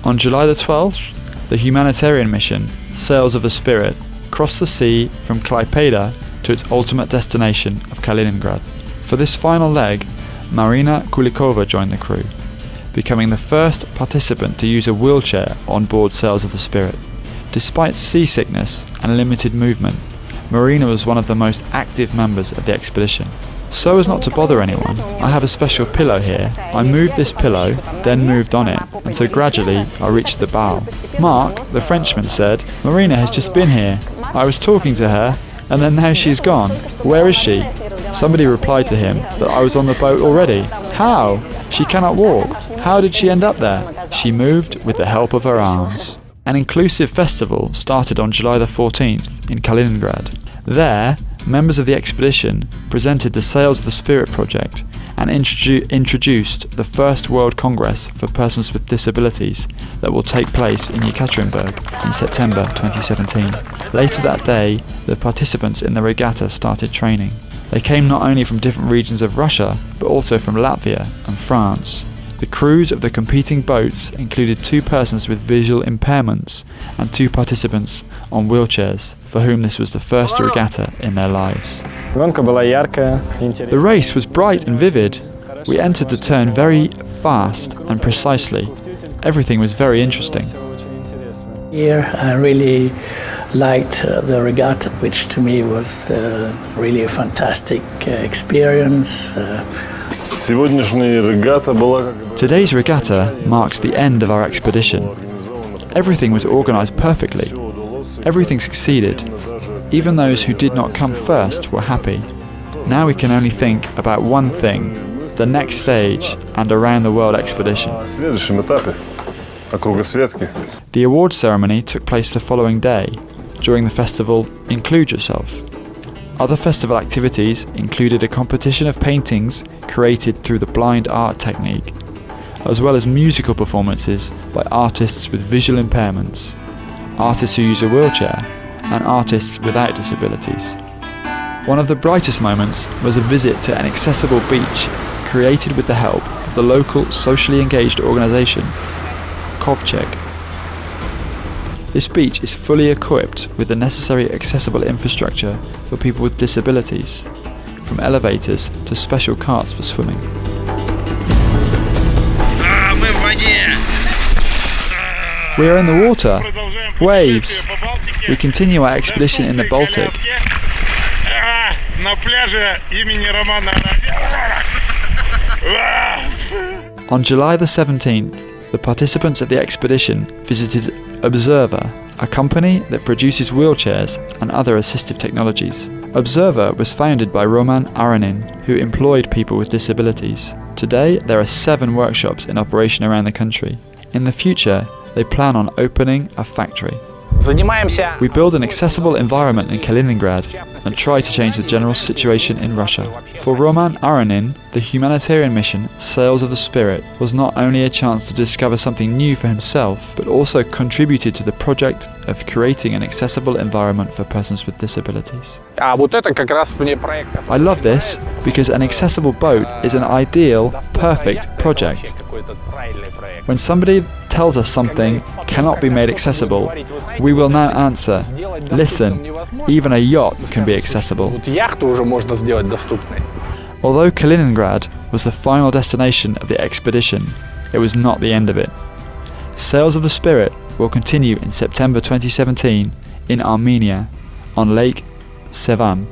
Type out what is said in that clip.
On July the 12th, the humanitarian mission, Sails of the Spirit, crossed the sea from Klaipeda to its ultimate destination of Kaliningrad. For this final leg, Marina Kulikova joined the crew, becoming the first participant to use a wheelchair on board Sails of the Spirit. Despite seasickness and limited movement, Marina was one of the most active members of the expedition. So as not to bother anyone, I have a special pillow here. I moved this pillow, then moved on it, and so gradually I reached the bow. Mark, the Frenchman, said, "Marina has just been here. I was talking to her, and then now she's gone. Where is she?" Somebody replied to him that I was on the boat already. How? She cannot walk. How did she end up there? She moved with the help of her arms. An inclusive festival started on July the 14th in Kaliningrad. There, members of the expedition presented the Sails of the Spirit project and introduced the first World Congress for persons with disabilities that will take place in Yekaterinburg in September 2017. Later that day, the participants in the regatta started training. They came not only from different regions of Russia, but also from Latvia and France. The crews of the competing boats included 2 persons with visual impairments and 2 participants on wheelchairs, for whom this was the first regatta in their lives. The race was bright and vivid. We entered the turn very fast and precisely. Everything was very interesting. Here I really liked the regatta, which to me was really a fantastic experience. Today's regatta marks the end of our expedition. Everything was organised perfectly. Everything succeeded. Even those who did not come first were happy. Now we can only think about one thing, the next stage and around the world expedition. The award ceremony took place the following day, during the festival Include Yourself. Other festival activities included a competition of paintings created through the blind art technique, as well as musical performances by artists with visual impairments, artists who use a wheelchair, and artists without disabilities. One of the brightest moments was a visit to an accessible beach created with the help of the local socially engaged organisation, Kovčeg. This beach is fully equipped with the necessary accessible infrastructure for people with disabilities, from elevators to special carts for swimming. We are in the water. Waves. We continue our expedition in the Baltic. On July the 17th, the participants of the expedition visited Observer, a company that produces wheelchairs and other assistive technologies. Observer was founded by Roman Aranin, who employed people with disabilities. Today, there are 7 workshops in operation around the country. In the future, they plan on opening a factory. We build an accessible environment in Kaliningrad and try to change the general situation in Russia. For Roman Aranin, the humanitarian mission Sails of the Spirit was not only a chance to discover something new for himself, but also contributed to the project of creating an accessible environment for persons with disabilities. I love this because an accessible boat is an ideal, perfect project. When somebody tells us something cannot be made accessible, we will now answer, listen, even a yacht can be accessible. Although Kaliningrad was the final destination of the expedition, it was not the end of it. Sails of the Spirit will continue in September 2017 in Armenia on Lake Sevan.